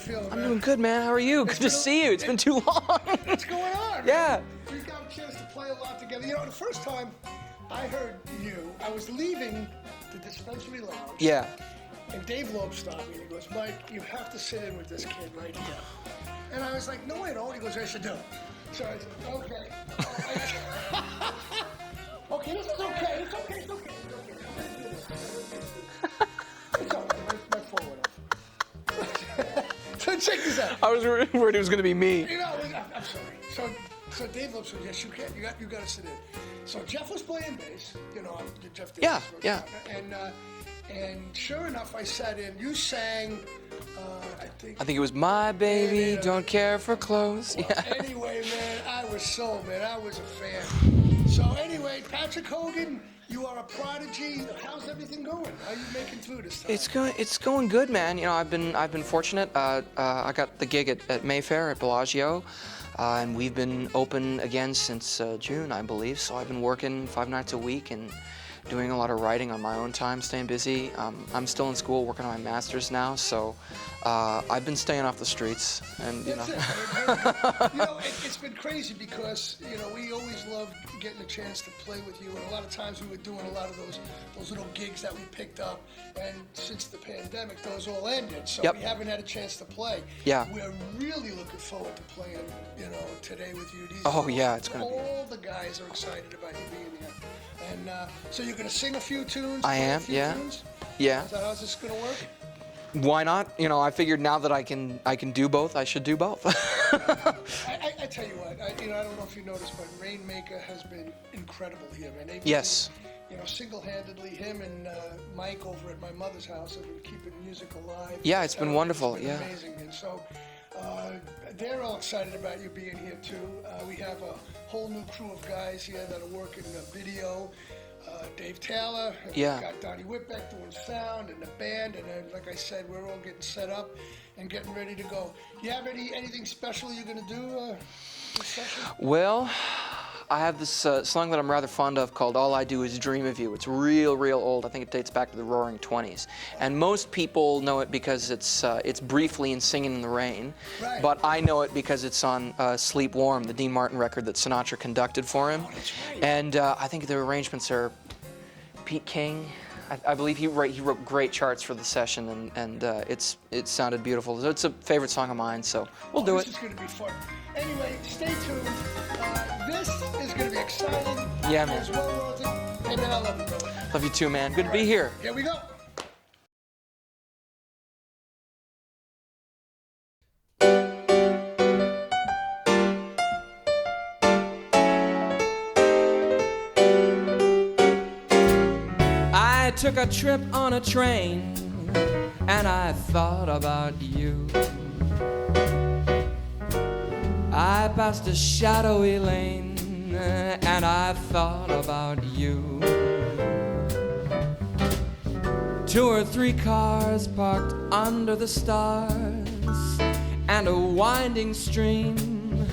feeling, I'm man? doing good, man. How are you? Good to see you. It's been too long. What's going on? Yeah. Man? We got a chance to play a lot together. You know, the first time I heard you, I was leaving the dispensary lounge. Yeah. And Dave Loeb stopped me and he goes, Mike, you have to sit in with this kid right here. And I was like, no, I don't. He goes, yes, you do. So I said, okay. Okay, this is okay. It's okay. It's okay. It's okay. My phone went off. So check this out. I was worried it was going to be me. You know, I'm sorry. So Dave Loeb said, yes, you can. You got to sit in. So Jeff was playing bass. You know, Jeff Davis. Yeah. And sure enough, I sat in. You sang, I think it was My Baby, Don't Care for Clothes. Well, Yeah. anyway, man, I was a fan. So anyway, Patrick Hogan, you are a prodigy. How's everything going? How are you making through this time? It's going good, man. You know, I've been fortunate. I got the gig at Mayfair at Bellagio, and we've been open again since June, I believe. So I've been working 5 nights a week and doing a lot of writing on my own time, staying busy. I'm still in school, working on my master's now, so I've been staying off the streets, and you know. You know, it's been crazy because you know we always loved getting a chance to play with you, and a lot of times we were doing a lot of those little gigs that we picked up, and since the pandemic, those all ended, so we haven't had a chance to play. Yeah. We're really looking forward to playing, you know, today with you. It's gonna be. All the guys are excited about you being here, and so you're gonna sing a few tunes. I am, yeah. Tunes? Yeah. So how's this gonna work? Why not? You know, I figured now that I can do both, I should do both. I tell you what, I don't know if you noticed, but Rainmaker has been incredible here, man. Yes. You know, single-handedly, him and Mike over at my mother's house have been keeping music alive. Yeah, it's been wonderful. It's been yeah. amazing, and so they're all excited about you being here too. We have a whole new crew of guys here that are working video. Dave Taylor, and Yeah. we've got Donnie Whitbeck doing sound and the band, and then, like I said, we're all getting set up and getting ready to go. You have anything special you're gonna do this session? Well, I have this song that I'm rather fond of called All I Do Is Dream of You. It's real old. I think it dates back to the Roaring '20s. And most people know it because it's briefly in Singing in the Rain. Right. But I know it because it's on Sleep Warm, the Dean Martin record that Sinatra conducted for him. Oh, that's right. And I think the arrangements are Pete King. I believe he wrote great charts for the session, and it sounded beautiful. So it's a favorite song of mine, so we'll do it. This is going to be fun. Anyway, stay tuned. This is going to be exciting. Yeah, man. As well, hey, man, I love you, brother. Love you too, man. Good to be here. Here we go. I took a trip on a train and I thought about you. I passed a shadowy lane and I thought about you. 2 or 3 cars parked under the stars and a winding stream,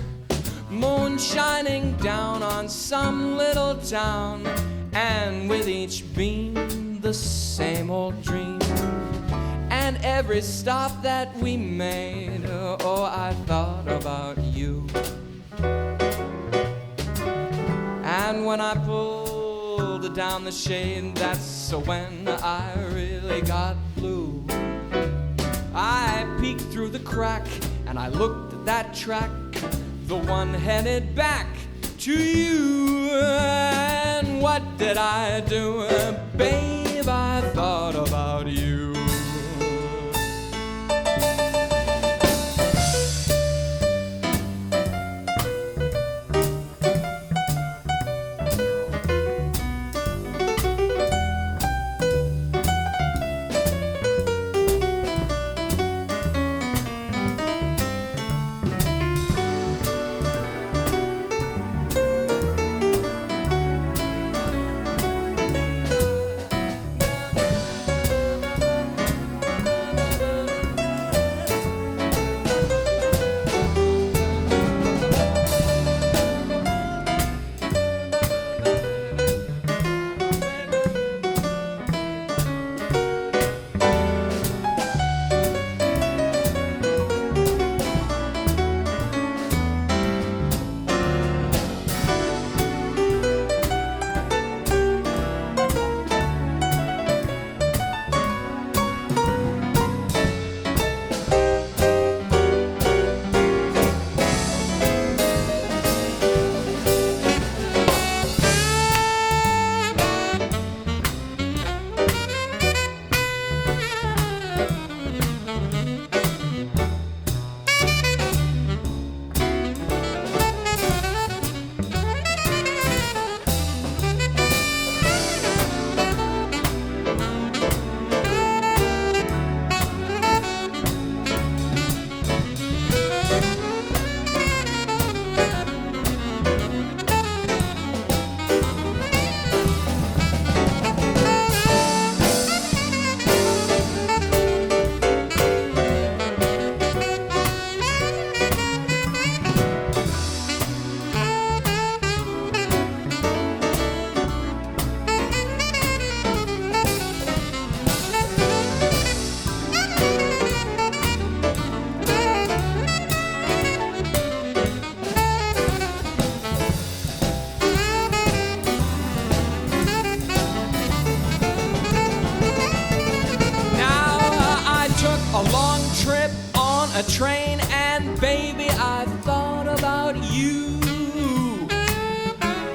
moon shining down on some little town, and with each beam the same old dream. And every stop that we made, oh, I thought about you. And when I pulled down the shade, that's when I really got blue. I peeked through the crack and I looked at that track, the one headed back to you. And what did I do? Babe, I thought about you.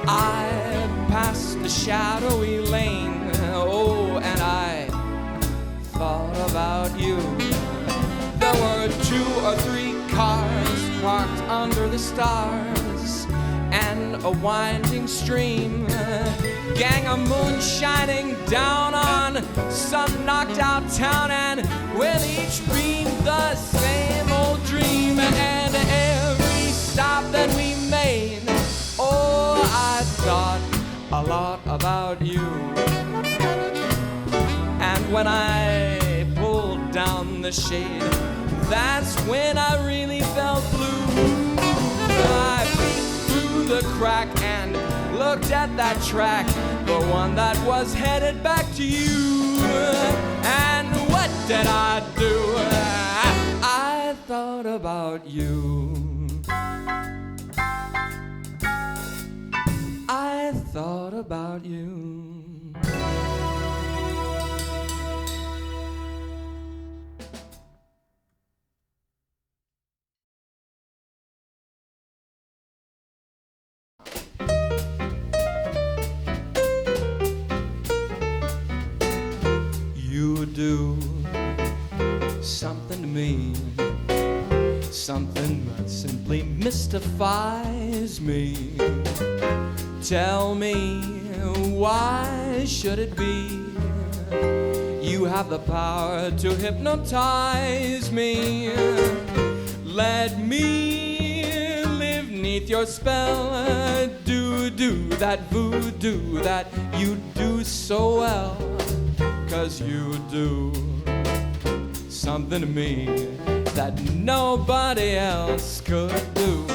I passed the shadowy lane, oh, and I thought about you. There were 2 or 3 cars parked under the stars, and a winding stream, gang of moon shining down on some knocked out town, and with each beam the same old dream. And every stop that we made, oh, I thought a lot about you. And when I pulled down the shade, that's when I really felt blue. I peeked through the crack and looked at that track, the one that was headed back to you. And what did I do? I thought about you. I thought about you. You do something to me, something that simply mystifies me. Tell me, why should it be you have the power to hypnotize me? Let me live neath your spell, do that voodoo that you do so well. 'Cause you do something to me that nobody else could do.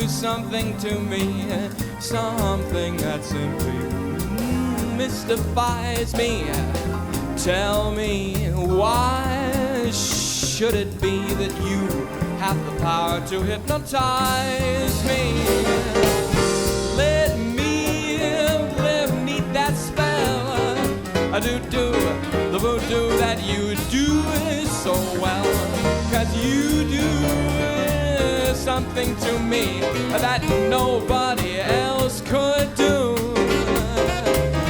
Something to me, something that simply mystifies me. Tell me, why should it be that you have the power to hypnotize me? Let me live neath that spell, I do the voodoo that you do so well. 'Cause you do something to me that nobody else could do.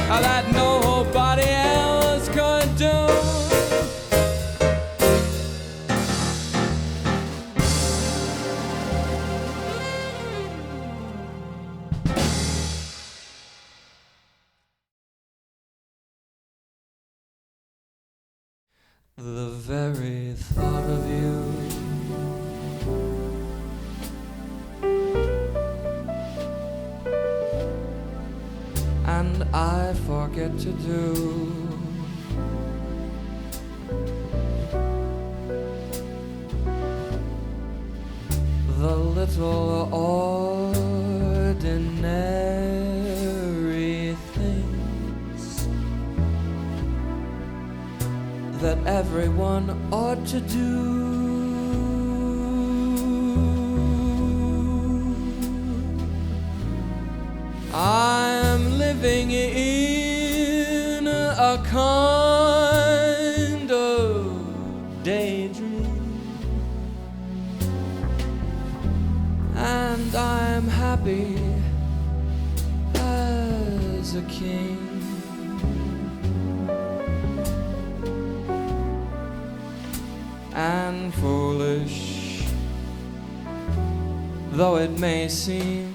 That nobody else could do. The very thought of you and I forget to do the little ordinary things that everyone ought to do. I'm living in a kind of daydream, and I'm happy as a king. And foolish though it may seem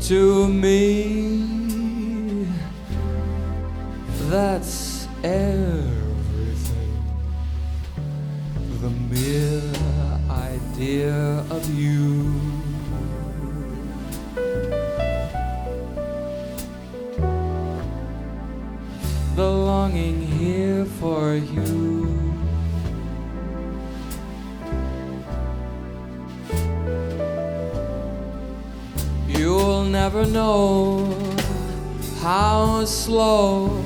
to me, that's everything. The mere idea of you. The longing here for you. You'll never know how slow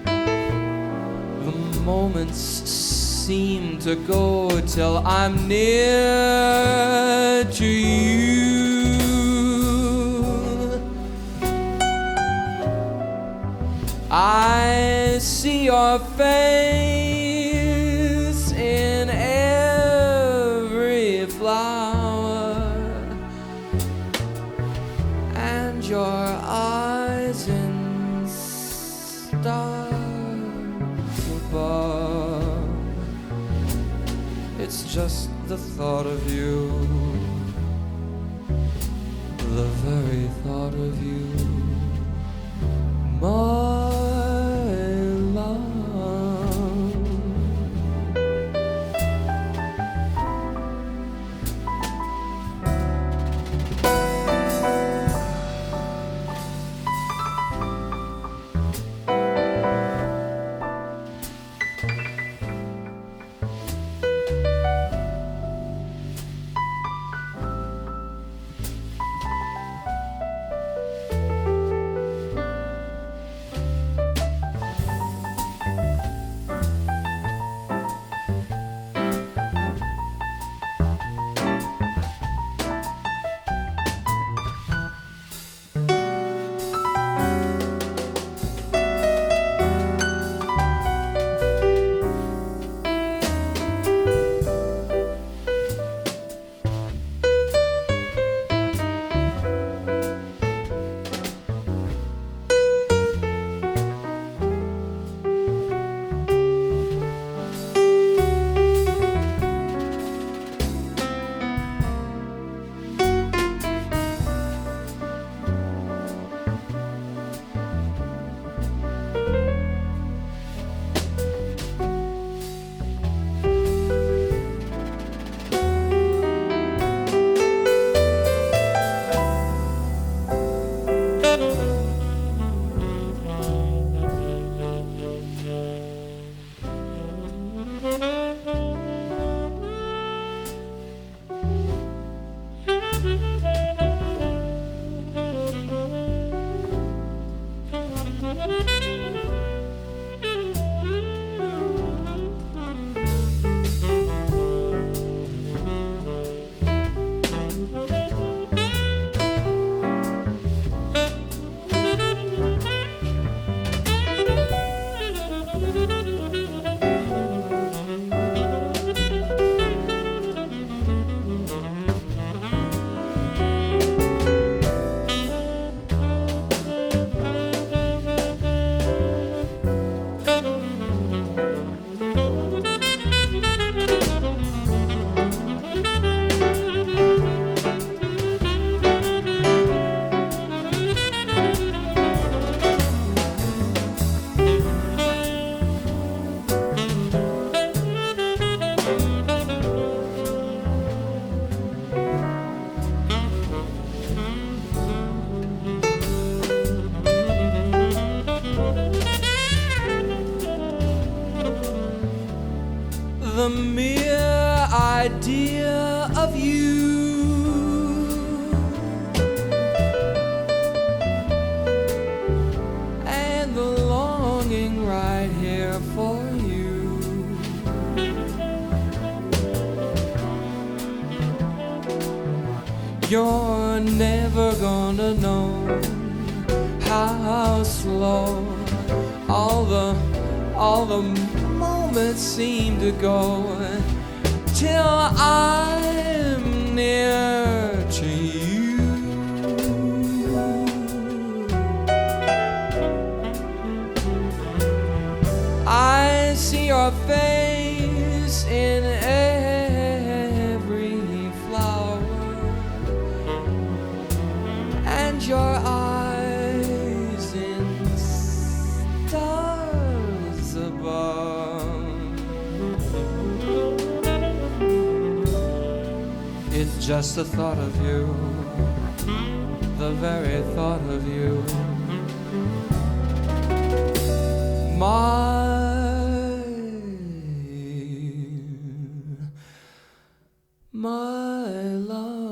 the moments seem to go till I'm near to you. I see your face in every flower, and your eyes in stars above. It's just the thought of you, the very thought of you, my love. idea of you. And the longing right here for you. You're never gonna know how slow all the moments seem to go till I'm near to you. I see your face in every flower and your eyes in stars above. It's just the thought of you, the very thought of you, my love.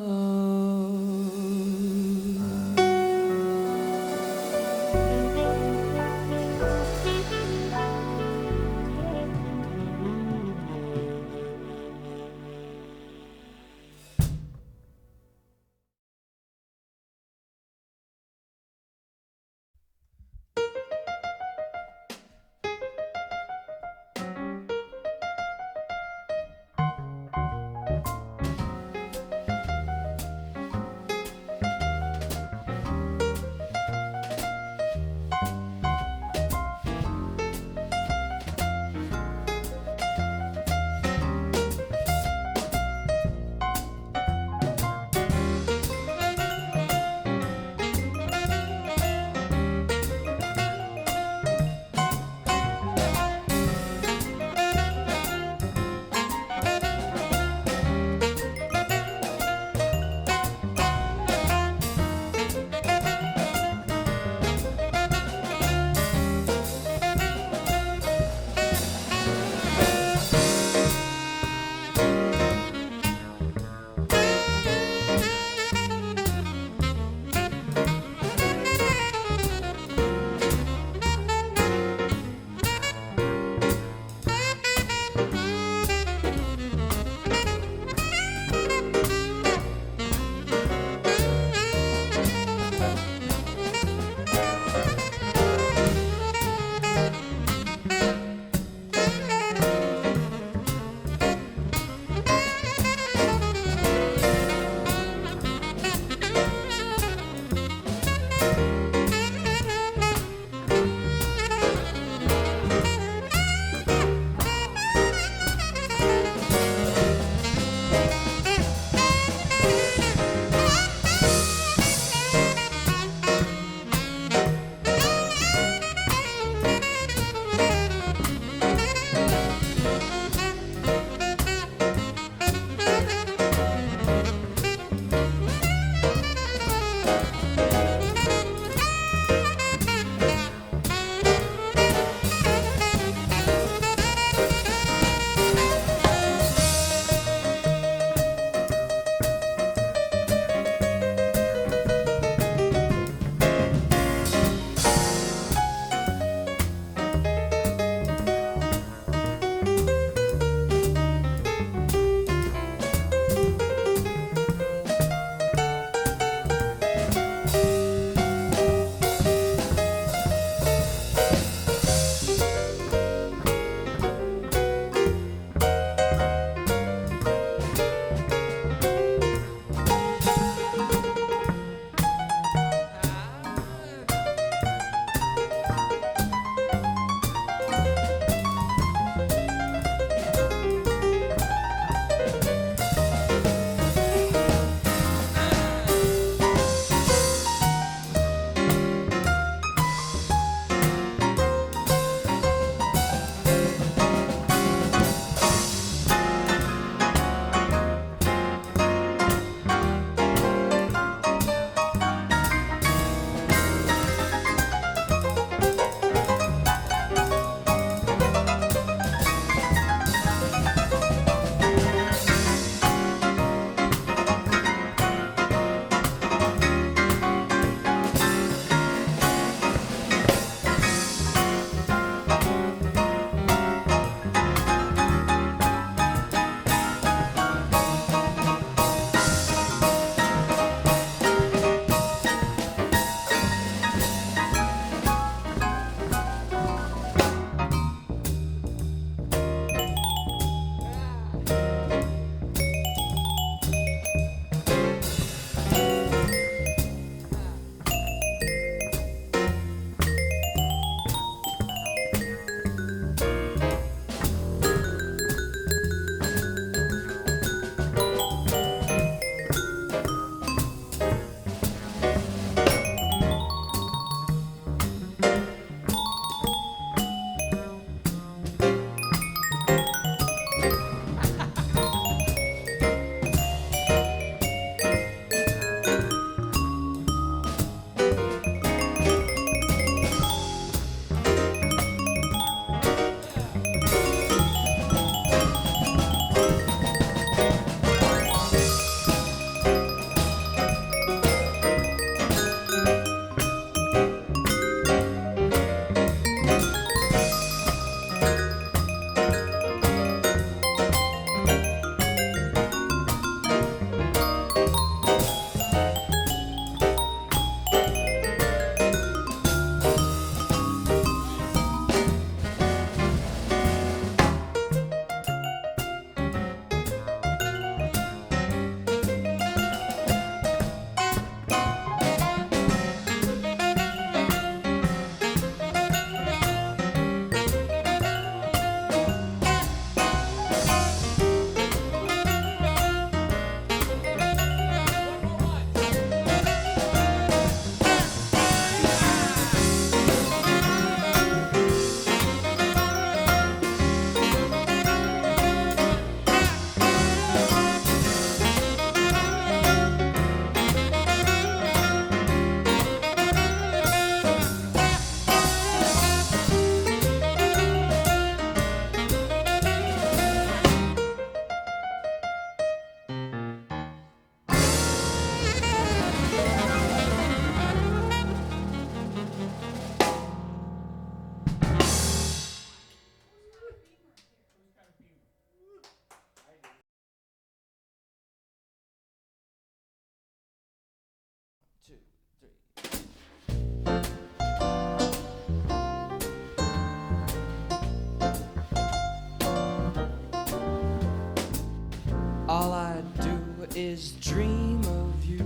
all I do is dream of you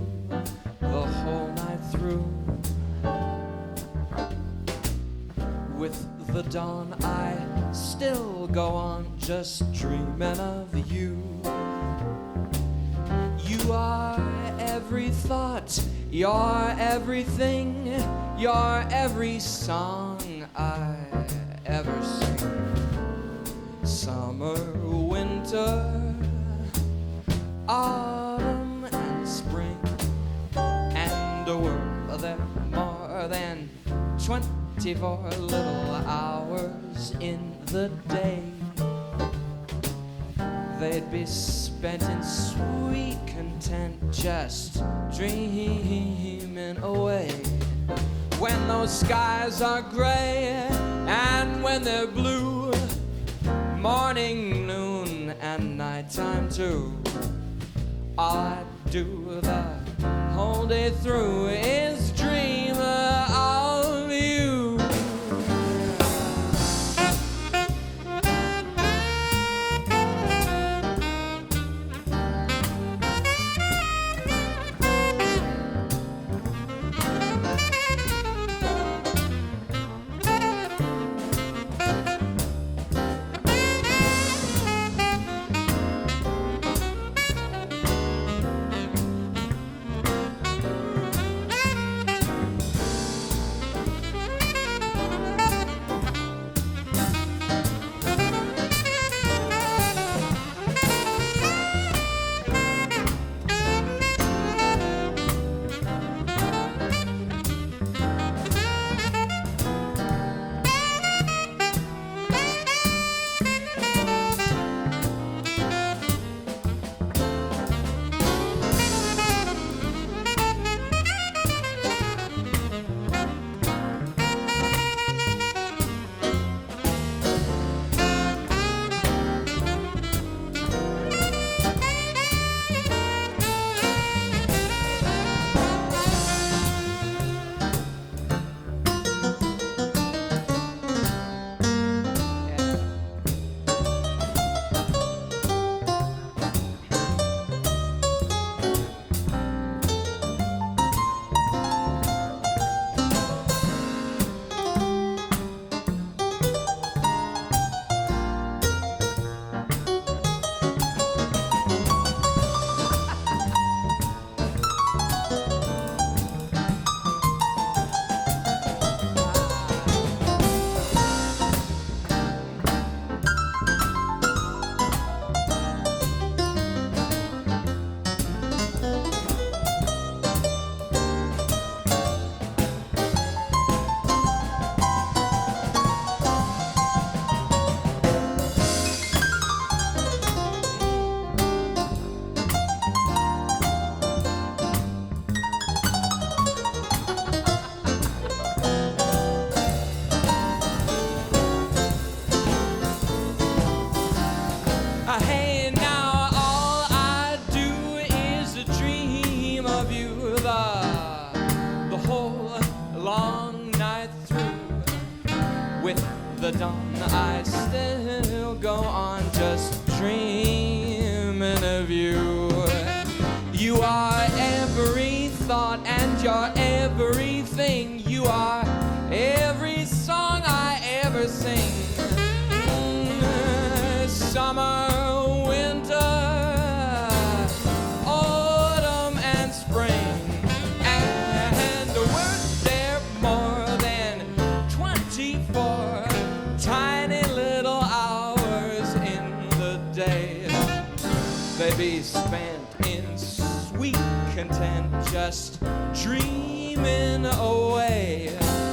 the whole night through. With the dawn I still go on just dreaming of you. You are every thought, you're everything, you're every song I ever sing. Summer, winter, autumn and spring, and a world there more than 24 little hours in the day. They'd be spent in sweet content, just dreaming away. When those skies are gray and when they're blue, morning, noon, and nighttime too, all I do the whole day through is dream of you. Hey, now all I do is dream of you the whole long night through. With the dawn I still go on just dreaming of you. You are every thought and you're everything. You are every song I ever sing. Summer, winter, autumn and spring, and weren't there more than 24 tiny little hours in the day? They'd be spent in sweet content, just dreaming away.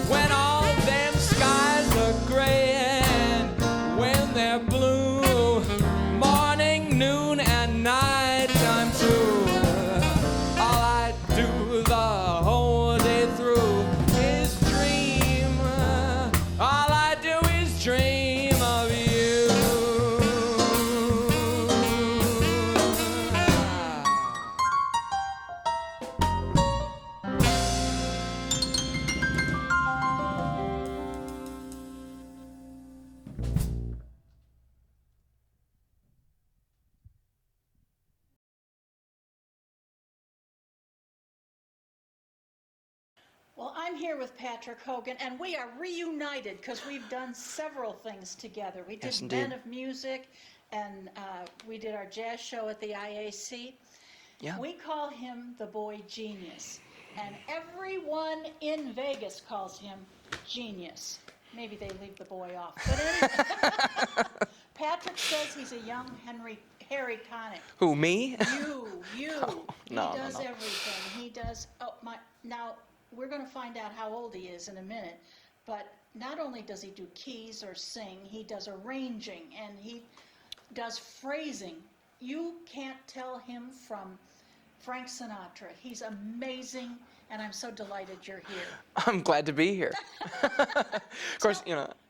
When all them skies are gray and when they're blue, morning, noon, and night time too, all I do the whole day through is dream. All I do is dream of you. I'm here with Patrick Hogan, and we are reunited because we've done several things together. We did Yes, Men indeed. of Music, and we did our jazz show at the IAC. Yeah. We call him the boy genius, and everyone in Vegas calls him genius. Maybe they leave the boy off. But anyway, Patrick says he's a young Harry Connick. Who, me? You. No, He does no. everything. He does. Now we're going to find out how old he is in a minute. But not only does he do keys or sing, he does arranging and he does phrasing. You can't tell him from Frank Sinatra. He's amazing, and I'm so delighted you're here. I'm glad to be here. Of course,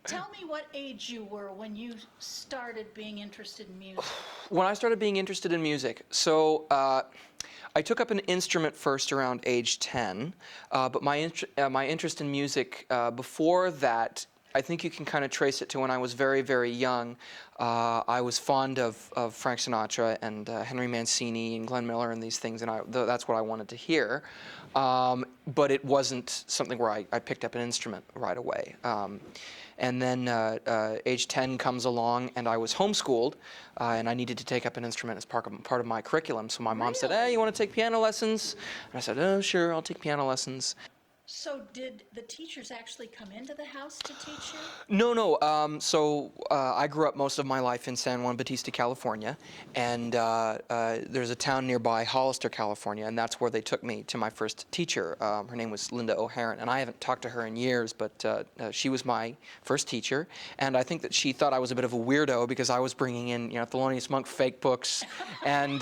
Tell me what age you were when you started being interested in music. when I started being interested in music, so I took up an instrument first around age 10, but my interest in music before that, I think you can kind of trace it to when I was very, very young. I was fond of Frank Sinatra and Henry Mancini and Glenn Miller and these things, and that's what I wanted to hear. But it wasn't something where I picked up an instrument right away. And then age 10 comes along, and I was homeschooled, and I needed to take up an instrument as part of my curriculum. So my mom said, "Hey, you want to take piano lessons?" And I said, "Oh, sure, I'll take piano lessons." So did the teachers actually come into the house to teach you? No. I grew up most of my life in San Juan Bautista, California, and there's a town nearby, Hollister, California, and that's where they took me to my first teacher. Her name was Linda O'Haron, and I haven't talked to her in years, but she was my first teacher, and I think that she thought I was a bit of a weirdo because I was bringing in, Thelonious Monk fake books and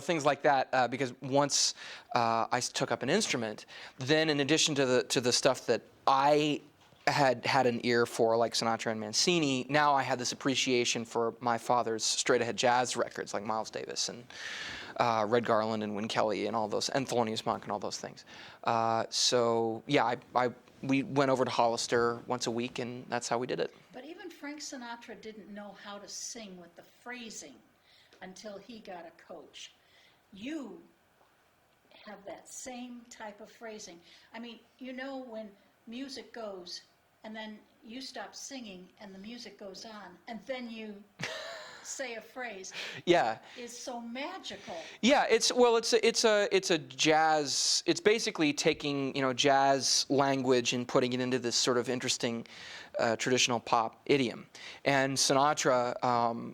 things like that. Because once I took up an instrument, then in addition to the stuff that I had an ear for, like Sinatra and Mancini, now I had this appreciation for my father's straight-ahead jazz records, like Miles Davis and Red Garland and Win Kelly and all those, and Thelonious Monk and all those things. We went over to Hollister once a week, and that's how we did it. But even Frank Sinatra didn't know how to sing with the phrasing until he got a coach. You have that same type of phrasing. I mean, when music goes and then you stop singing and the music goes on and then you say a phrase. Yeah. Is so magical. Yeah, it's a jazz. It's basically taking jazz language and putting it into this sort of interesting traditional pop idiom. And Sinatra,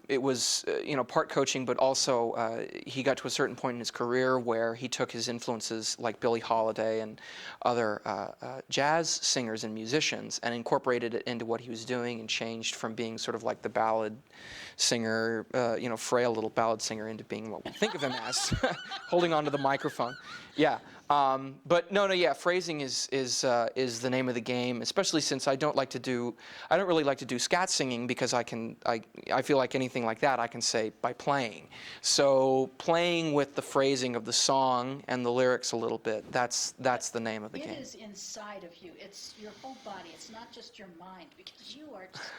it was part coaching, but also he got to a certain point in his career where he took his influences like Billie Holiday and other jazz singers and musicians and incorporated it into what he was doing and changed from being sort of like the ballad singer, frail little ballad singer, into being what we think of him as, holding onto the microphone. Yeah. But no, phrasing is the name of the game, especially since I don't really like to do scat singing because I feel like anything like that I can say by playing. So playing with the phrasing of the song and the lyrics a little bit, that's the name of the game. It is inside of you. It's your whole body. It's not just your mind, because you are just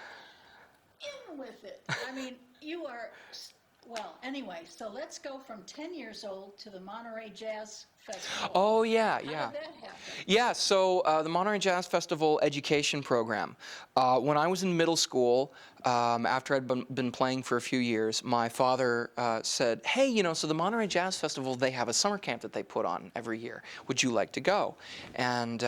in with it. I mean, you are. Well, anyway, so let's go from 10 years old to the Monterey Jazz Festival. Oh, yeah. How did that happen? Yeah, so the Monterey Jazz Festival education program. When I was in middle school, after I'd been playing for a few years, my father said, "Hey, so the Monterey Jazz Festival, they have a summer camp that they put on every year. Would you like to go?" And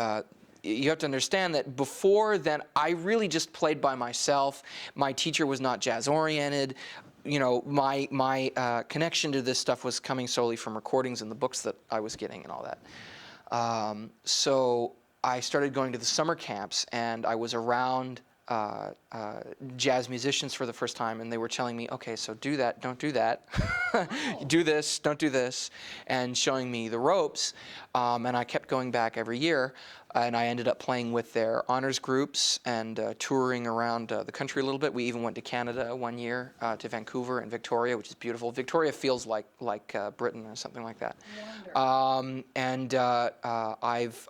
you have to understand that before then, I really just played by myself. My teacher was not jazz-oriented. My connection to this stuff was coming solely from recordings and the books that I was getting and all that. So I started going to the summer camps, and I was around jazz musicians for the first time, and they were telling me, "Okay, so do that, don't do that, do this, don't do this," and showing me the ropes. And I kept going back every year, and I ended up playing with their honors groups and touring around the country a little bit. We even went to Canada one year, to Vancouver and Victoria, which is beautiful. Victoria feels like Britain or something like that.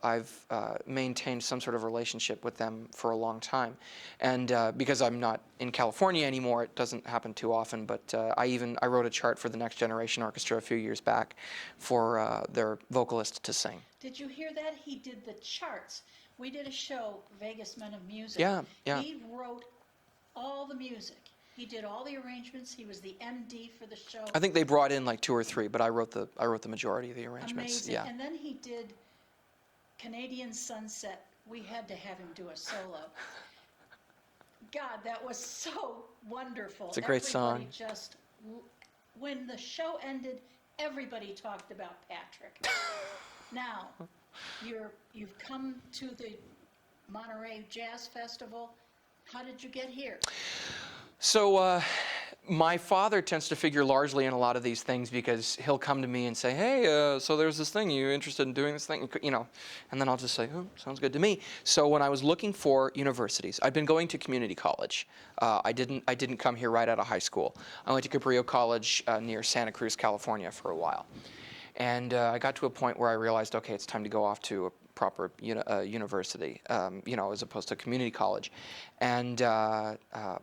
I've maintained some sort of relationship with them for a long time. And because I'm not in California anymore, it doesn't happen too often, but I wrote a chart for the Next Generation Orchestra a few years back for their vocalist to sing. did you hear that? He did the charts. We did a show, Vegas Men of Music. Yeah, yeah. He wrote all the music. He did all the arrangements. He was the MD for the show. I think they brought in like 2 or 3, but I wrote the majority of the arrangements. Amazing. Yeah. And then he did Canadian Sunset. We had to have him do a solo. God, that was so wonderful. It's a great song. When the show ended, everybody talked about Patrick. Now, you've come to the Monterey Jazz Festival. How did you get here? So my father tends to figure largely in a lot of these things because he'll come to me and say, hey, so there's this thing, you interested in doing this thing? You know, and then I'll just say, oh, sounds good to me. So when I was looking for universities, I'd been going to community college. I didn't come here right out of high school. I went to Cabrillo College near Santa Cruz, California for a while. And I got to a point where I realized, okay, it's time to go off to a proper university, as opposed to community college. And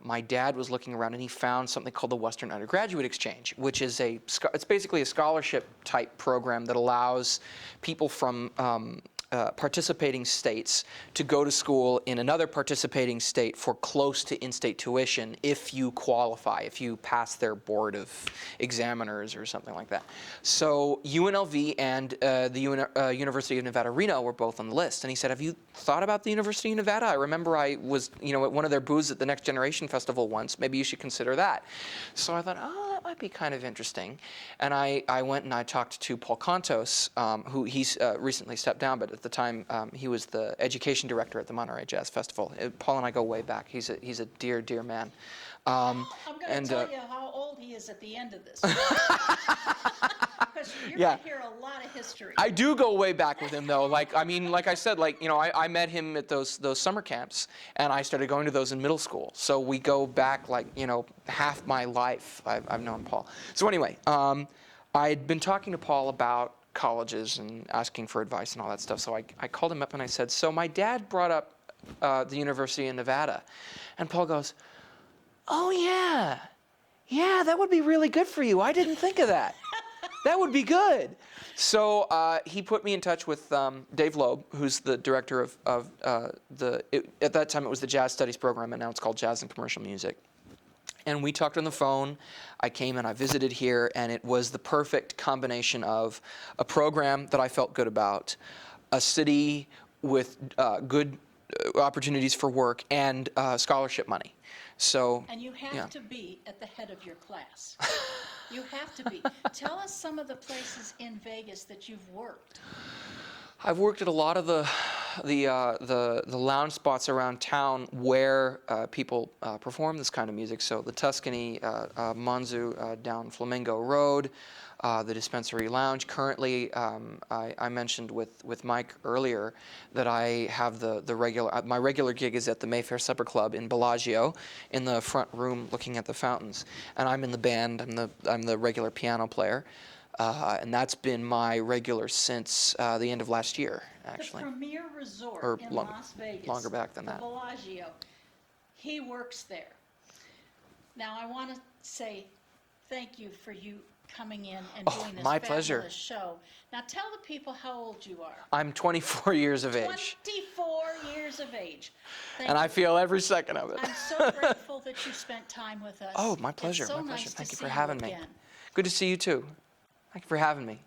my dad was looking around and he found something called the Western Undergraduate Exchange, which is it's basically a scholarship type program that allows people from participating states to go to school in another participating state for close to in-state tuition if you qualify, if you pass their board of examiners or something like that. So UNLV and the University of Nevada, Reno were both on the list. And he said, have you thought about the University of Nevada? I remember I was, at one of their booths at the Next Generation Festival once. Maybe you should consider that. So I thought, oh, that might be kind of interesting. And I went and I talked to Paul Contos, who he's recently stepped down, but at the time he was the education director at the Monterey Jazz Festival. Paul and I go way back. He's a dear, dear man. I'm going to tell you how old he is at the end of this. Because you're Yeah. going to hear a lot of history. I do go way back with him, though. Like I said, I met him at those summer camps, and I started going to those in middle school. So we go back, half my life. I've known Paul. So anyway, I'd been talking to Paul about colleges and asking for advice and all that stuff. So I called him up and I said, so my dad brought up the University of Nevada. And Paul goes, oh, yeah, that would be really good for you. I didn't think of that. That would be good. So he put me in touch with Dave Loeb, who's the director of at that time it was the Jazz Studies program, and now it's called Jazz and Commercial Music. And we talked on the phone. I came and I visited here, and it was the perfect combination of a program that I felt good about, a city with good opportunities for work, and scholarship money. So, And you have to be at the head of your class. You have to be. Tell us some of the places in Vegas that you've worked. I've worked at a lot of the lounge spots around town where people perform this kind of music. So the Tuscany, Monzu down Flamingo Road, the Dispensary Lounge. Currently, I mentioned with Mike earlier that I have my regular gig is at the Mayfair Supper Club in Bellagio, in the front room looking at the fountains. And I'm in the band. I'm the regular piano player. And that's been my regular since the end of last year, actually. The premier resort Or in Las Vegas. longer back than that. The Bellagio. He works there. Now, I want to say thank you for you coming in and doing this my fabulous pleasure. show. Now, tell the people how old you are. I'm 24 years of age. 24 years of age. Thank And you. I feel every second of it. I'm so grateful that you spent time with us. Oh, my pleasure. It's so My pleasure. nice to Thank you see for having me. again. Good to see you too. Thank you for having me.